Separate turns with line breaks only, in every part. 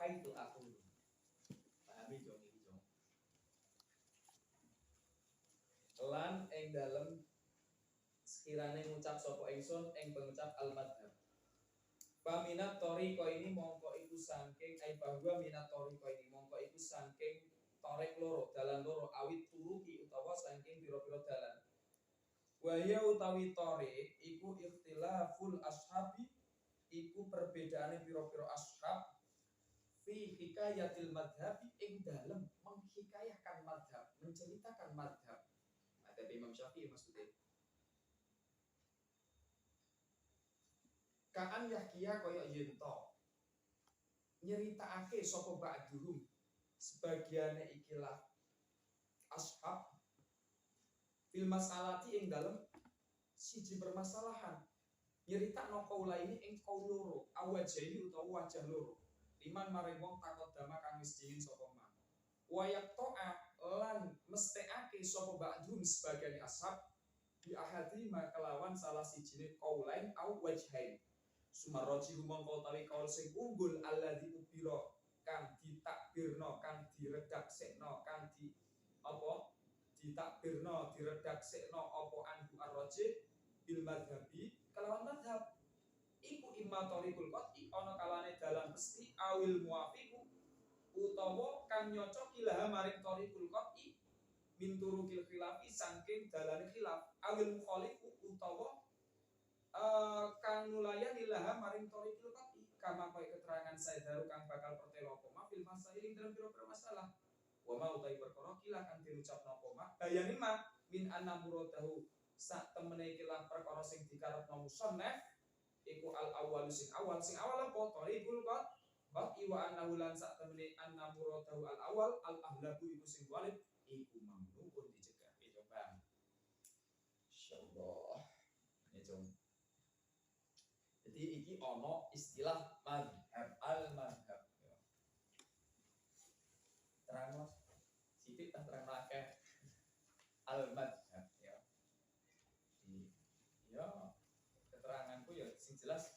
haitsu aqulu. Pahami dong iki dong. Lan ing dalem sekirane ngucap sapa ingsun ing pengucap al-madhhab. Paminat tariqa ini mongko iku saking ai bahwa minat tariqa ini mongko iku saking tarik loro, dalan loro awit turuki utawa saking pira-pira dalan. Wa ya utawi tarik iku ikhtilaful ashabi iku perbedaane pira-pira ashab fi hikayatil madhabi ing dalem menghikayahkan madhab, menceritakan madhab. Madhab Imam Syafi'i maksudnya. Kaan yahkiya kaya yento nyeritakake sapa ba'duhum sebagiane ikilah ashab fil masalati ing dalem siji permasalahan nyeritakno kaula ini ing kaul loro awajahi utawa wajah loro liman maring wong takut dama kang wis dingin sapa man wayak to'a lan mestekake sapa ba'duhum sebagiane ashab di ahadi kelawan salah sijine kaulain au wajhain sumaroji mongko utawi kaul sing unggul alladzi ubira kang ditakbirno kang diredaksekno kang di apa ditakbirno diredaksekno apa anhu arrajih bil madhabi kelawan madhab iku imma tariqul qat'i ana kalane dalan mesti awil muwafiqu utawa kang nyocoki laha maring tariqul qat'i min turukil khilafi saking dalane khilaf awil mukhalifu utawa kang nulayan ilaha maring tariqil qat'i kama kaya keterangan Sayyidaru kang bakal pertelo koma fil masail ing dalam pira-pira masalah wa ma utai perkara kila kang diucapna koma bayani ma min anna muradahu sak temene ikilah perkara sing dikarepno musannaf iku al awwal sing awal apa tariqul qat'i wa annahu lan sak temene anna muradahu al awal al ahlabu iku sing walid iku mamnuun dicegah itu Bang insyaallah ini dong. Jadi iki ono istilah madhab al-madhab ya. Terang mas sithik tak terang akeh al-madhab ya. Ya keteranganku ya sing jelas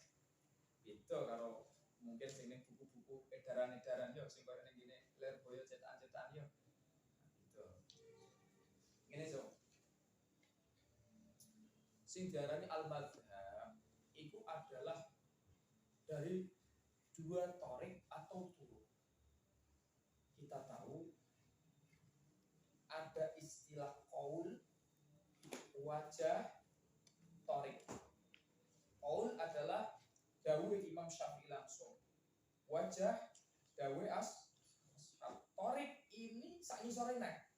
beda karo mungkin sing ning buku-buku edaran-edaran yo sing koyo ning ngene Lirboyo cetakan-cetakan yo. Gitu. Ngene so. Sing diarani al-madhab itu adalah dari dua torik atau turuk. Kita tahu ada istilah qaul, wajah, torik. Qaul adalah dawuh Imam Syafi'i langsung. Wajah dawuh ashab. Torik ini sak ngisore nek.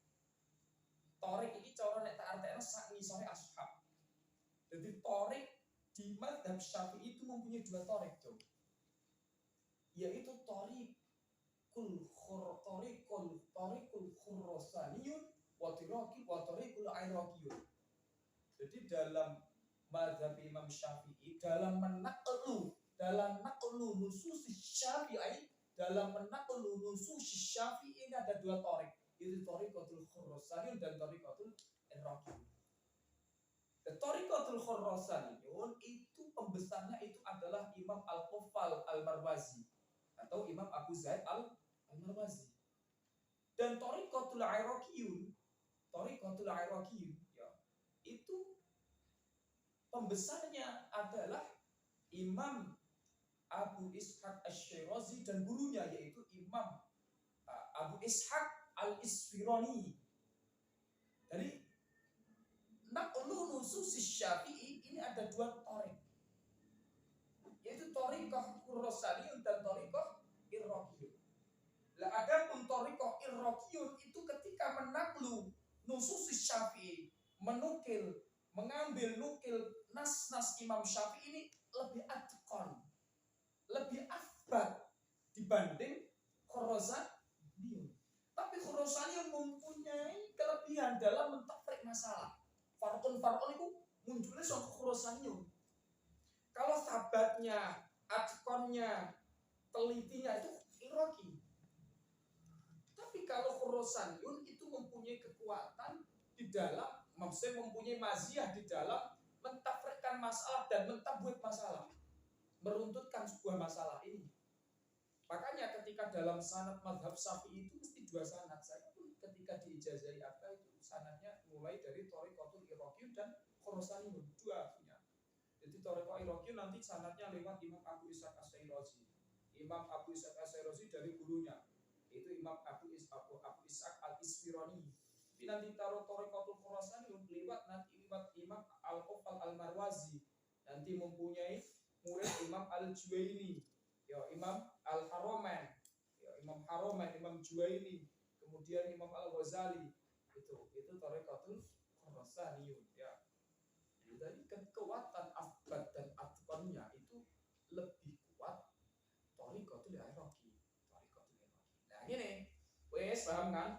Torik ini cara nek tak artekno sak ngisore ashab. Jadi torik di madhab Syafi'i itu mempunyai dua torik dong, yaitu torikul khurasaniyun wa torikul iraqiyun. Jadi dalam madhab Imam Syafi'i dalam menaklu nusus Syafi'i ini ada dua torik, yaitu torikatul khurasaniyun dan torikatul iraqiyun. Tariqatul Khurasaniyun itu pembesarnya itu adalah Imam Al-Quffal Al-Marwazi atau Imam Abu Zaid Al-Marwazi. Dan Tariqatul Iraqiyun ya, itu pembesarnya adalah Imam Abu Ishaq Asy-Syirazi dan gurunya yaitu Imam Abu Ishaq Al-Isfirani. Jadi naqlu nusus Syafi'i ini ada dua torik, yaitu tariqah Khurasaniyun dan tariqah Iraqiyun. Lah adapun tariqah Iraqiyun itu ketika menaklu nusus Syafi'i, mengambil nas-nas Imam Syafi'i ini lebih atqan, lebih afdal dibanding Khurasaniyun. Tapi Khurasaniyun mempunyai kelebihan dalam mentafrik masalah. Farqun itu munculnya soal Khurasaniyun. Kalau sahabatnya, atqonnya, telitinya itu Iraqi. Tapi kalau Khurasaniyun itu mempunyai kekuatan di dalam, maksudnya mempunyai maziyah di dalam mentafrikkan masalah dan mentabwid masalah, meruntutkan sebuah masalah ini. Makanya ketika dalam sanad mazhab Syafi'i itu mesti dua sanad. Saya pun ketika diijazahi apa itu sanadnya mulai dari Thariqatul Iraqi dan Khurasani, dua punya. Jadi Thariqah Iraqi nanti sanadnya lewat Imam Abu Ishaq As-Syairazi. Imam Abu Ishaq As-Syairazi dari gurunya itu Imam Abu Ishaq Al-Isfirani. Tapi nanti Thariqatul Khurasani lewat Imam Al-Qufal Al-Marwazi. Nanti mempunyai murid Imam Al-Juwaini, ya Imam Al-Haramain, ya Imam Haramain, Imam Juwaini, kemudian Imam Al-Ghazali. Itu Thariqatul Khurasaniyun, ya. Jadi kekuatan afbad dan atqannya itu lebih kuat Thariqatul Iraqi. Nah, gini, wes paham kan?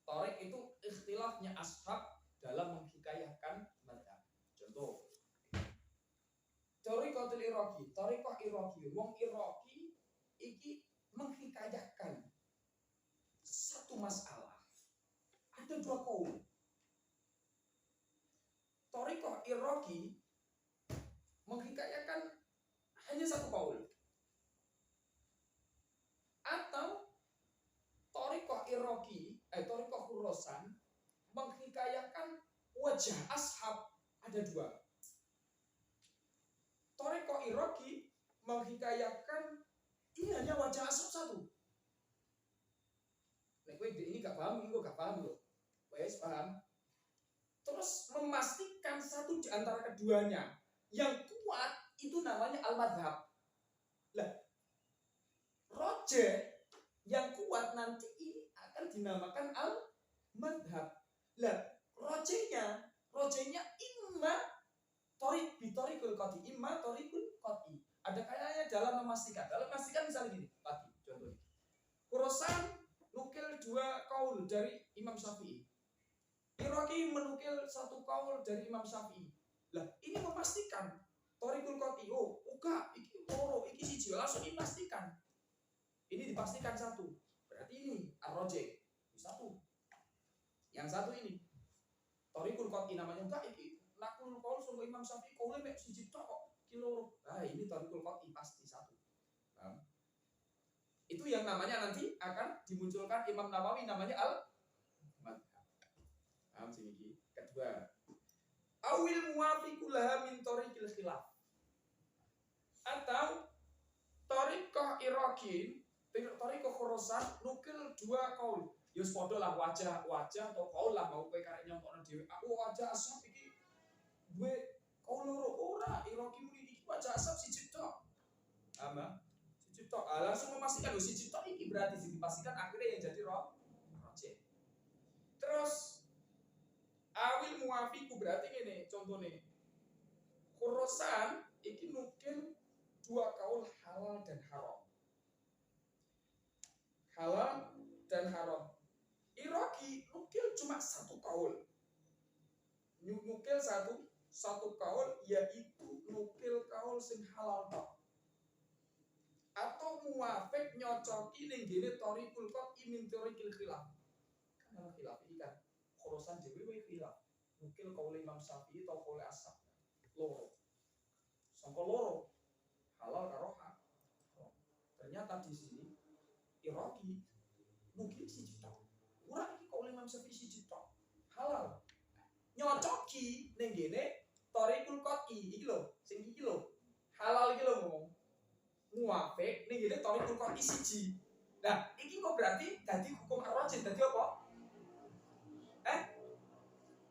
Thariq itu ikhtilafnya ashab dalam menghikayahkan mazhab. Contoh, Thariqatul Iraqi, Thariqah Iraqi, wong Iraqi iki menghikayahkan satu masalah. Ada dua kaum. Thariqah Iraqi menghikayahkan hanya satu kaul. Atau Thariqah Iraqi, Thariqah Khurasan menghikayahkan wajah ashab, ada dua. Thariqah Iraqi menghikayahkan ini hanya wajah ashab satu. Nah, ini gak paham, ini gak paham loh. Wes paham. Terus memastikan satu di antara keduanya yang kuat itu namanya al-madhab. Lah, rojeh yang kuat nanti ini akan dinamakan al-madhab. Lah, rojehnya imma Thariqul Qati, imma Thariqul Qati. Ada kayaknya dalam memastikan misalnya gini, tadi contohnya. Khurasan nukil dua kaul dari Imam Syafi'i. Iraqi menukil satu kaul dari Imam Syafi'i. Lah, ini memastikan Thariqul Qati, iki loro, iki siji, langsung dipastikan. Ini dipastikan satu. Berarti ini ar-rajih, satu. Yang satu ini Thariqul Qati namanya enggak iki nakul kaul sungguh Imam Syafi'i kaulnya mek siji tok kok kilo. Nah, ini Thariqul Qati pasti satu. Nah, itu yang namanya nanti akan dimunculkan Imam Nawawi namanya al-madhab. Paham sih iki? Kedua, awil muwafiqu laha min tariqil khilaf. Atau Thariqah Iraqi, Thariqah Khurasan nukil dua kaul. Ya padha lah wajah atau kaul lah mau kowe karek nyontokno dhewe. Aku wajah ashab iki duwe kaul loro ora, Iraqi muni iki wajah ashab siji tok. Ama siji tok. Langsung memastikan siji tok iki berarti dipastikan akhirnya yang jadi rajih. Terus awil muwafiqu berarti ngene contohnya. Khurasan iki nukil dua kaul halal dan haram. Halal dan haram. Iraqi nukil cuma satu kaul. Nukil satu kaul yaitu nukil kaul sing halal tok. Atau muwafiq nyocoki ning gene Thariqul Qati min Thariqil khilaf. Kan khilaf iki kan Khurasan dhewe khilaf. Nukil kaul Imam Syafi'i atau kaul ashab. Loro. Sangka loro. Halal karo haram. Ternyata di sini Iraqi mungkin siji tok. Ora iki kok Imam Syafi'i siji tok. Halal. Nyocoki ning gene Thariqul Qati iki lho, sing iki lho. Halal iki lho ngomong. Muwafiq ning gene Thariqul Qati siji. Nah, iki kok berarti dadi hukum ar-rajih dadi apa?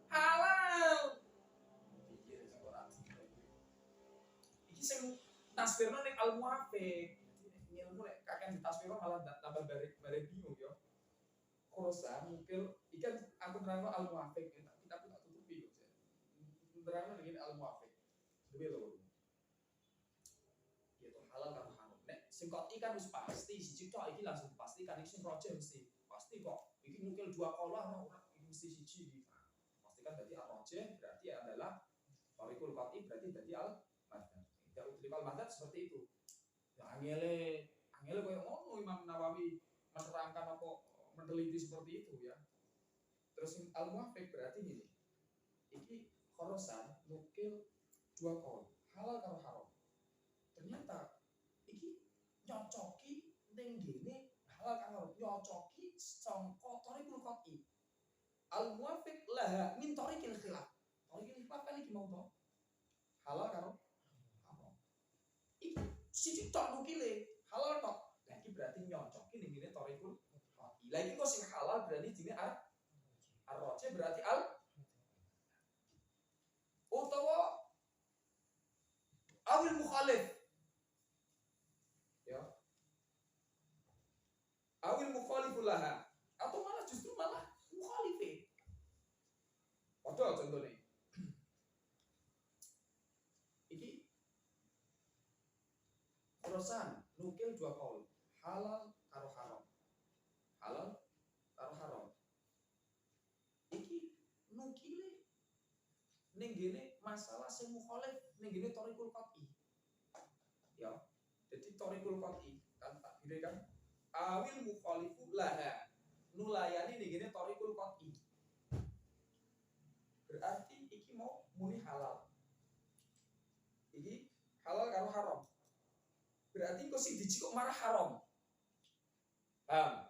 Halal. Iki sing tasbirno ning al-muwafiq. Ilmu nek kakek ditasbirno malah tambah bareng bingung ya. Khurasan mungkin ikan aku nerangno al-muwafiq kita pun tak tutupi yo. Nerangno dengan al-muwafiq. Dewe lho. Ya to halal kan haram. Nek sing kok ikan wis pasti siji tok iki langsung dipastikan iki sing rajih mesti. Pasti kok. Iki mungkin dua kalah ora iki mesti siji iki. Pastikan dadi ar-rajih berarti adalah Thariqul Qati berarti dadi al-madhab. Ya utul al-madhab seperti itu. Ya angele koyo ngono Imam Nawawi menerangkan apa meneliti seperti itu ya. Terus al-muwafiq berarti gini. Iki Khurasan nukil dua kaul, halal karo haram. Ternyata iki nyocok nyocoki ning gene halal kang haram, nyocoki sangka thariqul qat'i al muwafiq laha min thariqil khilaf. Thariqil khilaf kan iki mau to halal karo haram. Iki siji tok nukile halal tok. Lah iki berarti nyocoki ning gene thariqul qat'i. Lah iki kok sing halal berarti jenenge ar-raji berarti al utawa awil mukhalif. Ya. Awil mukhaliful laha atau malah justru malah mukhalife. Padha contohnya. Iki Khurasan nukil dua kaul, halal karo haram. Halal karo haram. Iki nukile ning gene masalah sing mukhalif ning gene thariqul qat'i. Ya. Jadi thariqul qat'i kan takdire kan awil mukhalifu laha nulayani ning gene thariqul qat'i. Berarti iki mau muni halal. Iki halal karo haram. Berarti kok sing diji kok marah haram. Paham?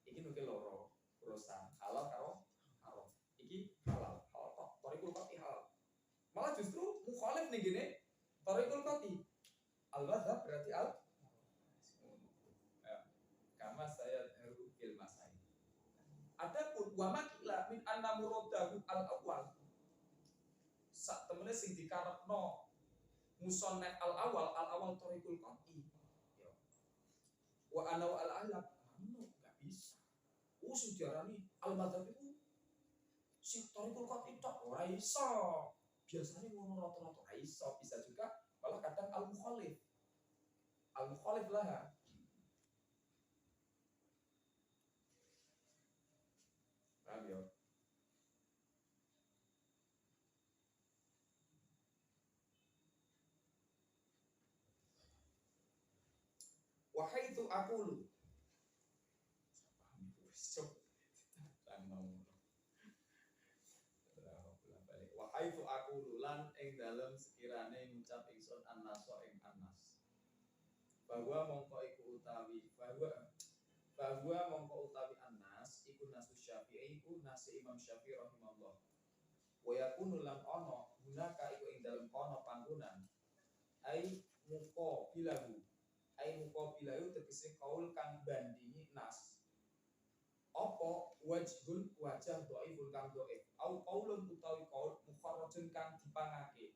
Iki nukil loro, urusan halal karo haram. Iki halal, halal tok, thariqul qat'i halal. Malah justru mukhalif ning gene thariqul qat'i. Al-madhhab berarti al kama saya fil masail. Adapun wa makila min anna muradahu al-awwal. Sak temene sing dikarepno musannaf al-awwal thariqul qat'i. Ya. Wa ana wa al-alab enggak bisa. Sing diarani al-madhhab iku sing thariqul qat'i tok ora iso. Biasanya ngono rata-rata ora iso, bisa juga malah kadang al-mukhalif. Al-mukhalif laha. Paham ya? Wa haitsu aqulu. Wa haitsu aqulu lan ing dalem sekirane ngucap ingsun an-naso ing anas. Bahwa mongko iku utawi bahwa mongko utawi anas iku nasu Syafi'i iku nasi Imam Syafi'i rahimahullah. Wa yakunu lan ono gunaka iku ing dalem kono panggonan ai muqa bilahu ai muqa bilahu tegese kaul kang bandingi nas apa wajhul wajah dhaiful kang dhaif au qaulun utawi qaul mukharrajun kang dipangake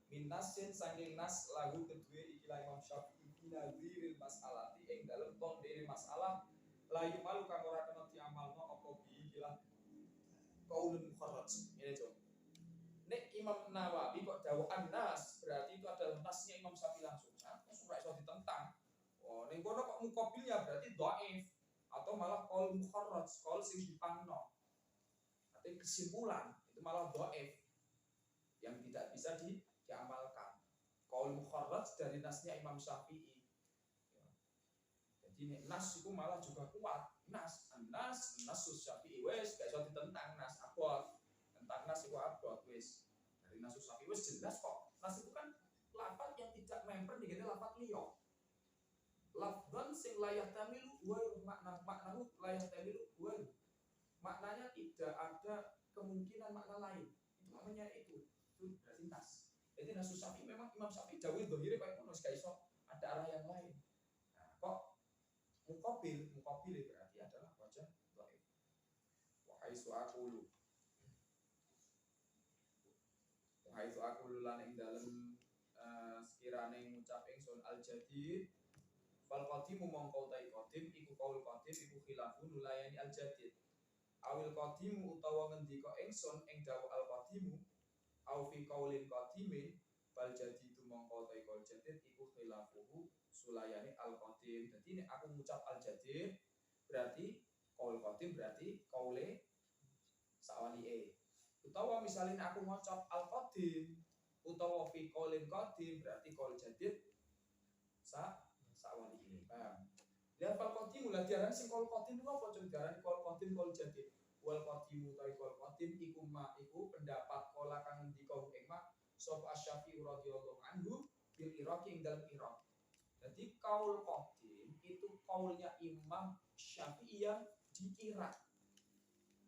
min nasin saking nas lagu kedue iki la Imam Syafi'i binadziril mas'alati ing dalem tondene masalah layu malu kang ora kena diamalno apa bi bilang qaulun mukharraj ngene cok. Nek Imam Nawawi kok dawuh an-nas berarti itu adalah nasnya Imam Syafi'i langsung. Terus ora iso ditentang. Oh, ning kono kok muqabilnya berarti dhaif atau malah qaul mukharraj, qaul sing dipangno. Artinya kesimpulan itu malah dhaif yang tidak bisa diamalkan. Qaul mukharraj dari nasnya Imam Syafi'i. Ya. Jadi nek nas itu malah juga kuat. Nas, an-nas, nasus Syafi'i wes gak iso ditentang nas abot. Tentang nas itu abot wis. Dari nasus Syafi'i wis jelas kok. Nas itu kan lafaz yang tidak member digene lafaz liya. Lafzan sing layah tamilu wa maknahu layah tamilu wa maknanya tidak ada kemungkinan makna lain. Itu namanya itu berarti nas. Jadi nasus Syafi'i memang Imam Syafi'i dawuh dhahire kaya ngono gak iso ada arah yang lain. Nah, kok muqabil berarti adalah wajah dhaif. Wa haitsu aqulu haitsu aqulu lan ing dalem sekirane ngucap ingsun al-jadid fal qadimu mongko utai qadim iku qaul qadim iku khilafun nulayani al-jadid awil qadimu utawa ngendika ingsun ing dawuh al-qadimu au fi qaulin qadimin bal jadidu mongko utai qaul jadid iku khilafuhu sulayani al-qadim. Dadi nek aku ngucap al-jadid berarti qaul qadim berarti qaule sawalike. Utawa misalnya aku ngocok al-qadim utawa fi qaulin qadim berarti qaul jadid sawali ini. Paham? Ya fal qadim la diaran sing qaul qadim ku apa jeneng diaran qaul qadim qaul jadid. Wal qadim utawi qaul qadim iku iku pendapat kala kang ngendika ing mak sapa Asy-Syafi'i radhiyallahu anhu bil Iraqi ing dalem Iraq. Jadi kaul qadim itu kaulnya Imam Syafi'i yang di Irak,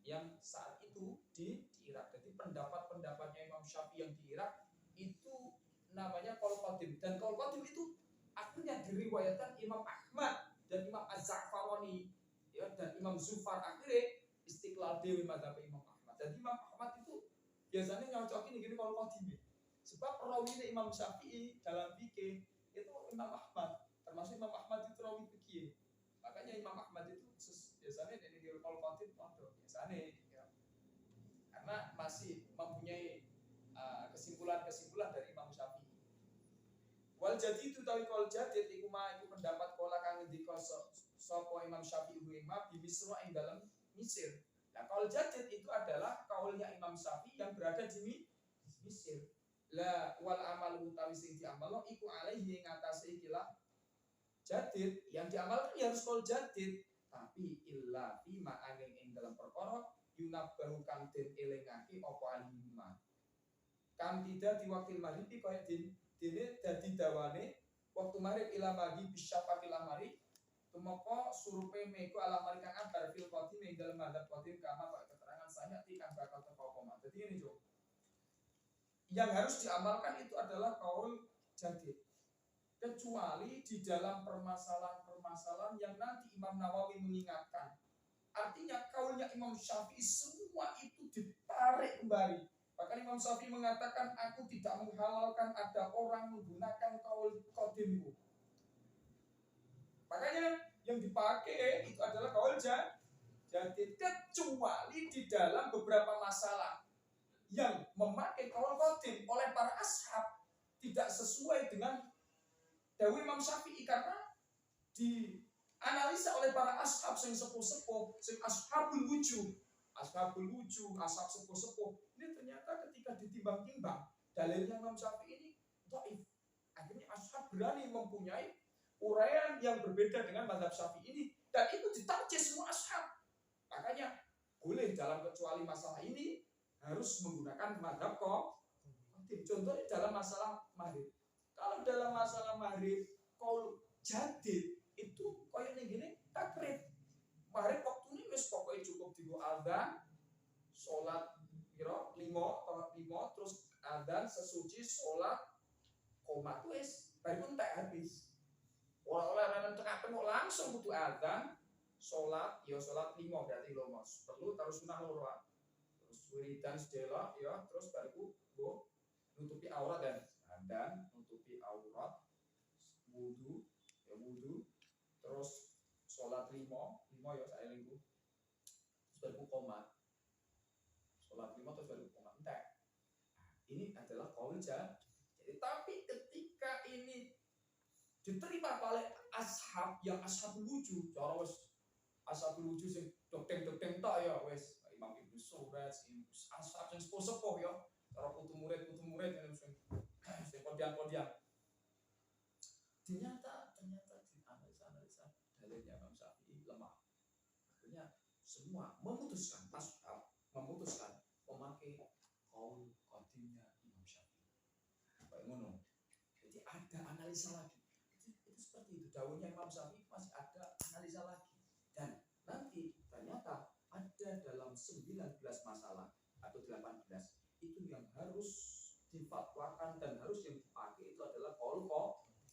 yang saat itu di Irak. Jadi pendapat-pendapatnya Imam Syafi'i yang di Irak itu namanya kaul qadim, dan kaul qadim itu akhirnya diriwayatkan Imam Ahmad dan Imam Az-Za'farani ya, dan Imam Zufar akhirnya istiqlal dewi madzhab Imam Ahmad. Jadi Imam Ahmad itu biasanya nyocokin gini kaul qadim, sebab rawinya Imam Syafi'i dalam fikih itu Imam Ahmad, termasuk Imam Ahmad itu rawi fikih. Makanya Imam Ahmad itu biasanya dari kaul qadim biasanya ya, karena masih mempunyai kesimpulan-kesimpulan dari Imam Syafi'i. Wal jadi itu tawi kaul jadid iku ma iku pendapat kala kang ngendika sapa Imam Syafi'i wa di Misra ing dalam Mesir. Nah, kaul jadid itu adalah kaulnya Imam Syafi'i yang berada di Mesir. La wal amal utawi sing diamalno iku alaihi ing atase ikilah jadid, yang diamalkan ya harus kaul jadid, tapi illa fi ma angin ing dalam perkara yunabbahu kang den elingake apa alima. Kang tidak di wakil maghrib kaya dene dadi dawane waktu maghrib ila maghrib bisyafaqil amari tumeka surupe meko alamari kang abar fil qadim ing dalam madzhab qadim kama keterangan saya kang bakal teko koma. Jadi ini Jo, yang harus diamalkan itu adalah kaul jadid, kecuali di dalam permasalahan-permasalahan yang nanti Imam Nawawi mengingatkan. Artinya kaulnya Imam Syafi'i semua itu ditarik kembali. Bahkan Imam Syafi'i mengatakan, aku tidak menghalalkan ada orang menggunakan kaul qadimku. Makanya yang dipakai itu adalah kaul jadid, kecuali di dalam beberapa masalah yang memakai kaul qadim oleh para ashab tidak sesuai dengan dawuh Imam Syafi'i, karena dianalisa oleh para ashab sing sepuh-sepuh, sing ashabul wujuh, ashab sepuh-sepuh. Ini ternyata ketika ditimbang-timbang dalilnya Imam Syafi'i ini dhaif. Akhirnya ashab berani mempunyai uraian yang berbeda dengan mazhab Syafi'i ini, dan itu ditarjih semua ashab. Makanya boleh dalam kecuali masalah ini harus menggunakan mazhab qadim. Contohnya dalam masalah maghrib. Kalau dalam masalah maghrib kaul jadid itu koyo ning gini takrib. Maghrib waktu ini wis pokoknya cukup digo adzan, salat kira 5 terus adzan sesuci salat koma wis baru entek habis. Ora tengah tengok langsung kudu adzan, salat ya salat 5 berarti lho perlu terus sunah loro. Wiridan sedela ya, terus baru nutupi aurat dan nutupi aurat, wudu ya wudu, terus sholat 5 ya saya lingku, terus baru koma, sholat 5 terus baru koma entek. Ini adalah kaul jadid. Jadi tapi ketika ini diterima oleh ashab yang ashabul wujuh, cara wis ashabul wujuh sing dok-deng tok ya wis Imam Ibnu Surat, ashab yang sepuh-sepuh ya, cara putu murid yang sing podian. Ternyata dianalisa dalilnya Imam Syafi'i lemah. Akhirnya semua memutuskan ashab memakai kaul qadimnya Imam Syafi'i. Kayak ngono. Jadi ada analisa lagi. Itu seperti itu. Dawuhnya Imam Syafi'i masih ada analisa lagi. Dan nanti ternyata ada dalam 19 masalah atau 18 itu yang harus difatwakan dan harus yang dipakai itu adalah kaul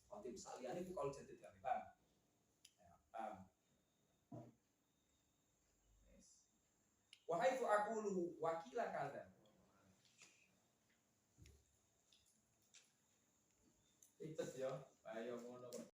qadim. Saliyane itu kaul jadid kan. Paham? Yes. Wa haitsu aqulu wakila kadza. Itu ya, ayo